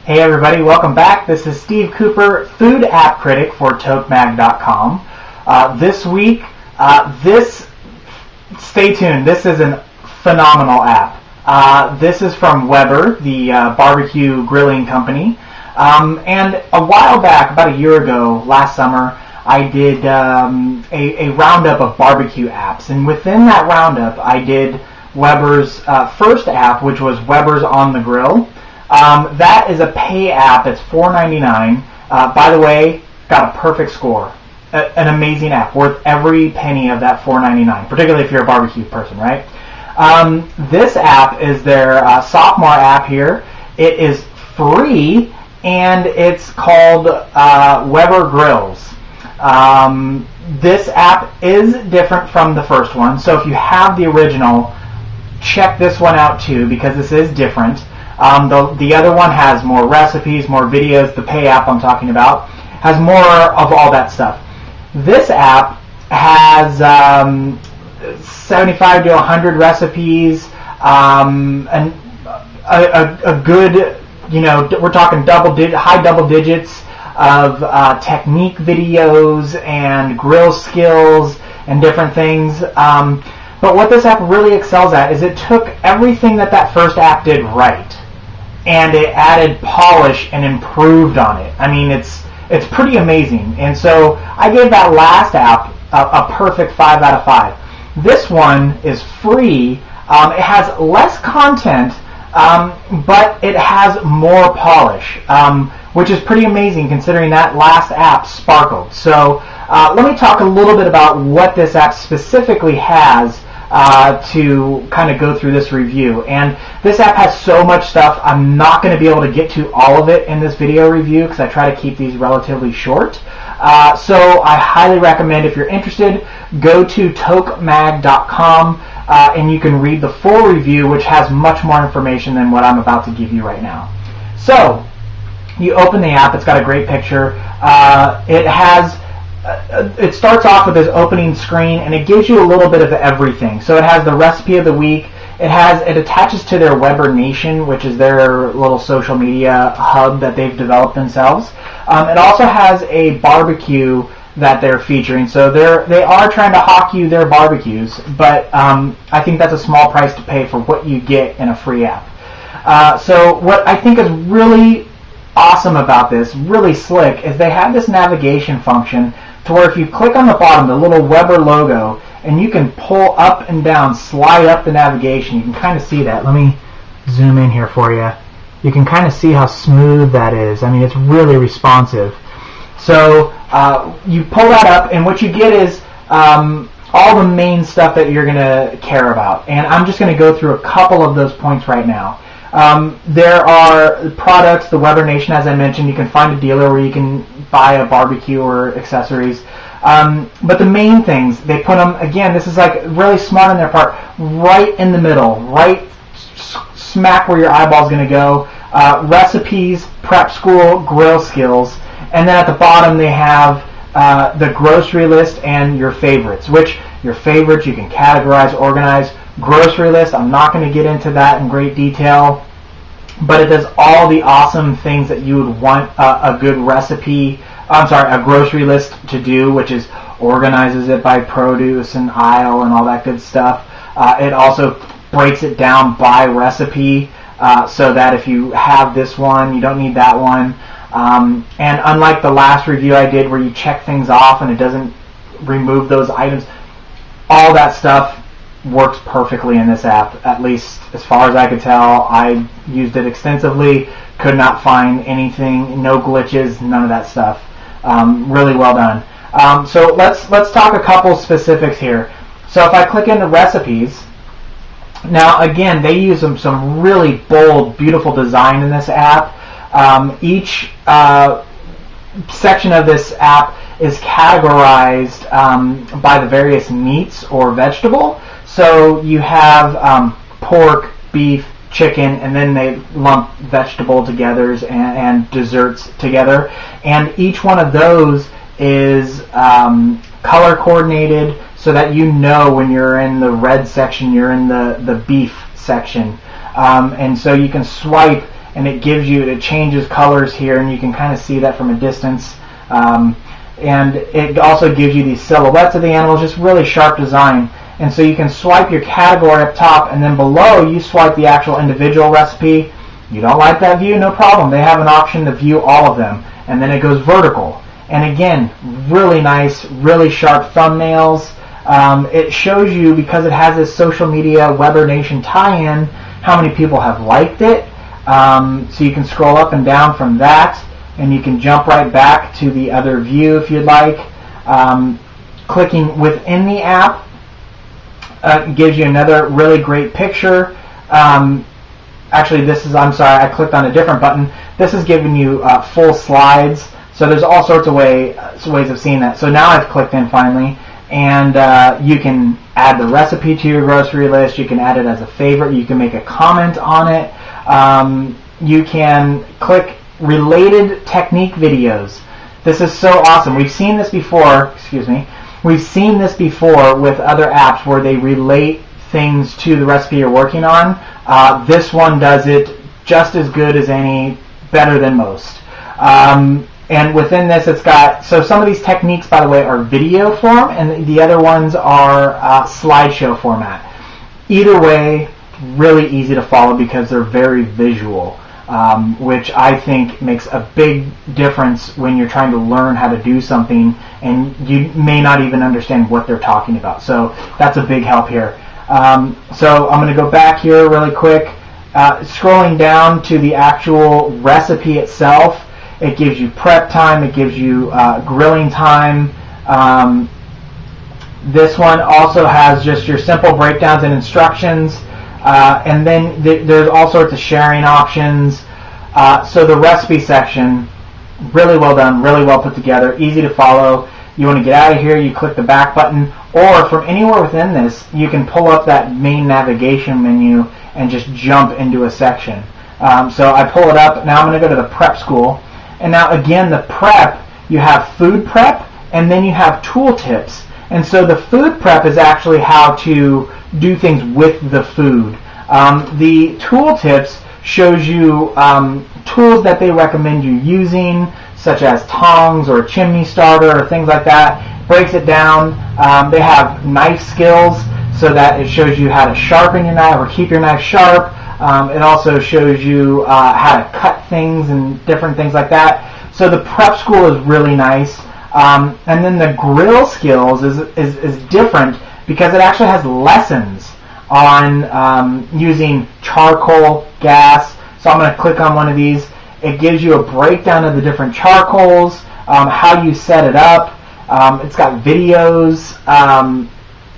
Hey everybody, welcome back. This is Steve Cooper, food app critic for TokeMag.com. This week, stay tuned, this is a phenomenal app. This is from Weber, the barbecue grilling company. And a while back, about a year ago, last summer, I did a roundup of barbecue apps. And within that roundup, I did Weber's first app, which was Weber's On the Grill. That is a pay app. It's $4.99. By the way, got a perfect score. An amazing app, worth every penny of that $4.99, particularly if you're a barbecue person, right? This app is their sophomore app here. It is free, and it's called Weber Grills. This app is different from the first one, so if you have the original, check this one out too, because this is different. The other one has more recipes, more videos. The pay app I'm talking about has more of all that stuff. This app has 75 to 100 recipes, and a good, we're talking high double digits of technique videos and grill skills and different things. But what this app really excels at is it took everything that first app did right, and it added polish and improved on it. I mean, it's pretty amazing. And so I gave that last app a perfect 5 out of 5. This one is free. It has less content, but it has more polish, which is pretty amazing considering that last app sparkled. So let me talk a little bit about what this app specifically has to kind of go through this review. And this app has so much stuff, I'm not going to be able to get to all of it in this video review because I try to keep these relatively short. So I highly recommend, if you're interested, go to TokeMag.com and you can read the full review, which has much more information than what I'm about to give you right now. So you open the app, it's got a great picture. It starts off with this opening screen, and it gives you a little bit of everything. So it has the recipe of the week. It attaches to their Weber Nation, which is their little social media hub that they've developed themselves. It also has a barbecue that they're featuring. So they are trying to hawk you their barbecues, but I think that's a small price to pay for what you get in a free app. So what I think is really awesome about this, really slick, is they have this navigation function to where if you click on the bottom, the little Weber logo, and you can pull up and down, slide up the navigation. You can kind of see that. Let me zoom in here for you. You can kind of see how smooth that is. I mean, it's really responsive. So you pull that up, and what you get is all the main stuff that you're going to care about. And I'm just going to go through a couple of those points right now. There are products, the Weber Nation, as I mentioned. You can find a dealer where you can buy a barbecue or accessories. But the main things, they put them, again, this is like really smart on their part, right in the middle, right smack where your eyeball's going to go. Recipes, prep school, grill skills. And then at the bottom they have the grocery list and your favorites, which your favorites you can categorize, organize. Grocery list, I'm not going to get into that in great detail, but it does all the awesome things that you would want a good a grocery list to do, which is organizes it by produce and aisle and all that good stuff. It also breaks it down by recipe, so that if you have this one, you don't need that one. And unlike the last review I did where you check things off and it doesn't remove those items, all that stuff works perfectly in this app, at least as far as I could tell. I used it extensively, could not find anything, no glitches, none of that stuff. Really well done. So let's talk a couple specifics here. So if I click into recipes, now again, they use some really bold, beautiful design in this app. Each section of this app is categorized by the various meats or vegetable. So you have pork, beef, chicken, and then they lump vegetable togethers and desserts together. And each one of those is color coordinated so that you know when you're in the red section, you're in the beef section. And so you can swipe and it changes colors here, and you can kind of see that from a distance. And it also gives you these silhouettes of the animals, just really sharp design. And so you can swipe your category up top, and then below you swipe the actual individual recipe. You don't like that view? No problem. They have an option to view all of them. And then it goes vertical. And again, really nice, really sharp thumbnails. It shows you, because it has this social media Weber Nation tie-in, how many people have liked it. So you can scroll up and down from that, and you can jump right back to the other view if you'd like. Clicking within the app gives you another really great picture. Actually, I'm sorry, I clicked on a different button. This is giving you full slides. So there's all sorts of ways of seeing that. So now I've clicked in finally, and you can add the recipe to your grocery list. You can add it as a favorite. You can make a comment on it. You can click related technique videos. This is so awesome. We've seen this before. We've seen this before with other apps where they relate things to the recipe you're working on. This one does it just as good as any, better than most. And within this, it's got, so some of these techniques, by the way, are video form, and the other ones are slideshow format. Either way, really easy to follow because they're very visual, which I think makes a big difference when you're trying to learn how to do something and you may not even understand what they're talking about. So that's a big help here. So I'm going to go back here really quick. Scrolling down to the actual recipe itself, it gives you prep time, it gives you grilling time. This one also has just your simple breakdowns and instructions. And then there's all sorts of sharing options. So the recipe section, really well done, really well put together, easy to follow. You want to get out of here, you click the back button, or from anywhere within this, you can pull up that main navigation menu and just jump into a section. So I pull it up. Now I'm going to go to the prep school. And now again, the prep, you have food prep, and then you have tool tips. And so the food prep is actually how to do things with the food. The tool tips shows you tools that they recommend you using, such as tongs or a chimney starter or things like that. Breaks it down. They have knife skills, so that it shows you how to sharpen your knife or keep your knife sharp. It also shows you how to cut things and different things like that. So the prep school is really nice. And then the grill skills is different because it actually has lessons on using charcoal, gas. So I'm going to click on one of these. It gives you a breakdown of the different charcoals, how you set it up. It's got videos.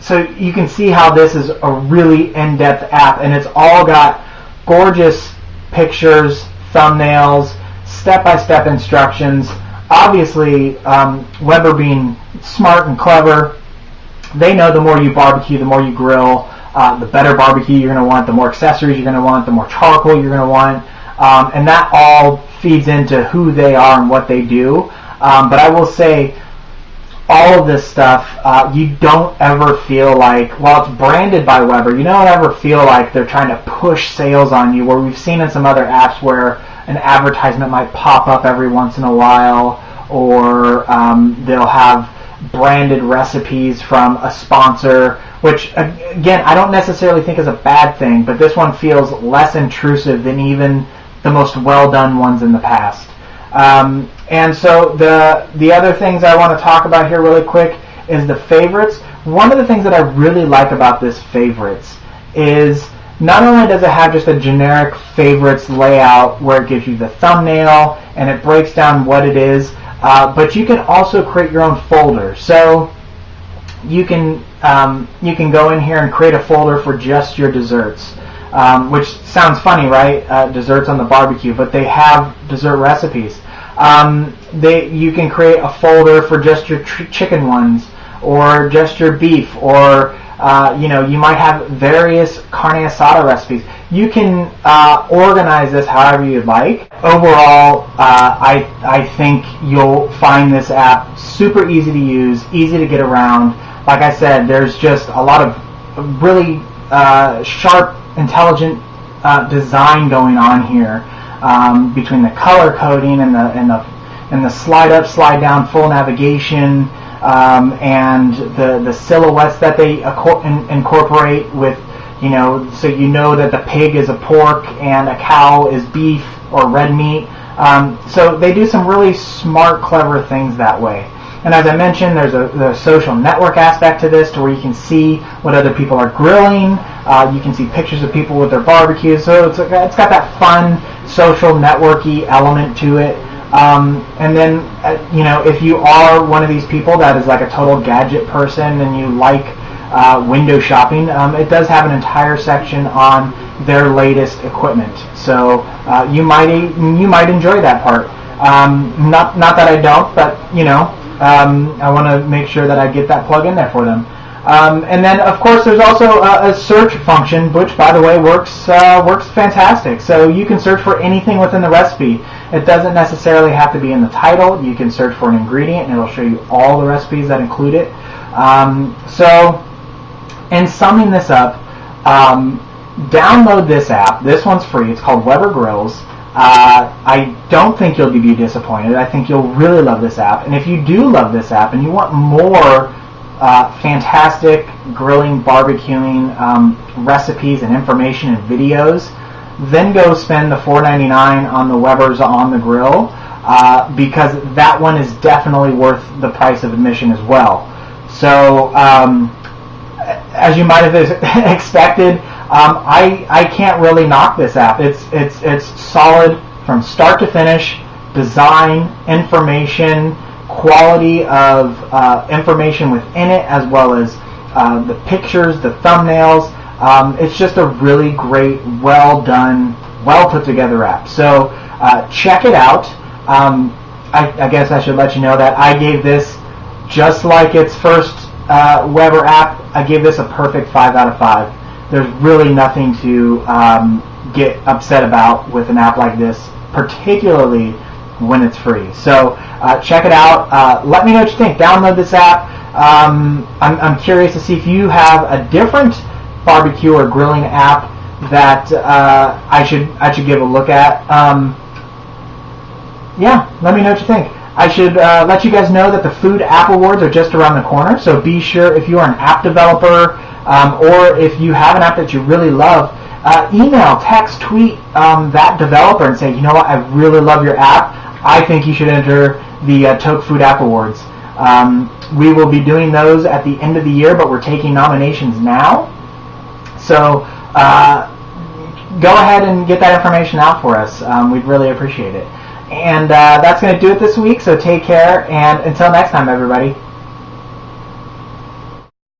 So you can see how this is a really in-depth app, and it's all got gorgeous pictures, thumbnails, step-by-step instructions. Obviously, Weber being smart and clever, they know the more you barbecue, the more you grill, the better barbecue you're going to want, the more accessories you're going to want, the more charcoal you're going to want, and that all feeds into who they are and what they do. But I will say, all of this stuff, you don't ever feel like, while it's branded by Weber, you don't ever feel like they're trying to push sales on you, where we've seen in some other apps where an advertisement might pop up every once in a while, or they'll have branded recipes from a sponsor, which, again, I don't necessarily think is a bad thing, but this one feels less intrusive than even the most well-done ones in the past. And so the other things I want to talk about here really quick is the favorites. One of the things that I really like about this favorites is not only does it have just a generic favorites layout where it gives you the thumbnail and it breaks down what it is, but you can also create your own folder. So you can go in here and create a folder for just your desserts. Which sounds funny, right? Desserts on the barbecue, but they have dessert recipes. You can create a folder for just your chicken ones, or just your beef, or you might have various carne asada recipes. You can organize this however you'd like. Overall, I think you'll find this app super easy to use, easy to get around. Like I said, there's just a lot of really sharp, intelligent design going on here. between the color coding and the slide up, slide down, full navigation, and the silhouettes that they incorporate with, so you know that the pig is a pork and a cow is beef or red meat. So they do some really smart, clever things that way. And as I mentioned, there's a social network aspect to this, to where you can see what other people are grilling. You can see pictures of people with their barbecues. So it's got that fun social networky element to it. And then, if you are one of these people that is like a total gadget person and you like window shopping, it does have an entire section on their latest equipment. So you might enjoy that part. Not that I don't, but I want to make sure that I get that plug in there for them. And then, of course, there's also a search function, which, by the way, works fantastic. So you can search for anything within the recipe. It doesn't necessarily have to be in the title. You can search for an ingredient, and it'll show you all the recipes that include it. So, in summing this up, download this app. This one's free. It's called Weber Grills. I don't think you'll be disappointed. I think you'll really love this app. And if you do love this app and you want more fantastic grilling, barbecuing recipes and information and videos, then go spend the $4.99 on the Weber's On the Grill, because that one is definitely worth the price of admission as well. So, as you might have expected, I can't really knock this app. It's solid from start to finish. Design, information, quality of information within it, as well as the pictures, the thumbnails. It's just a really great, well done, well put together app. So check it out. I guess I should let you know that I gave this, just like its first Weber app, I gave this a perfect 5 out of 5. There's really nothing to get upset about with an app like this, particularly when it's free. So check it out. Let me know what you think. Download this app. I'm curious to see if you have a different barbecue or grilling app that I should give a look at. Yeah, let me know what you think. I should let you guys know that the Food App Awards are just around the corner, so be sure, if you are an app developer, or if you have an app that you really love, email, text, tweet that developer and say, you know what, I really love your app. I think you should enter the Toke Food App Awards. We will be doing those at the end of the year, but we're taking nominations now. So go ahead and get that information out for us. We'd really appreciate it. And that's going to do it this week, so take care, and until next time, everybody.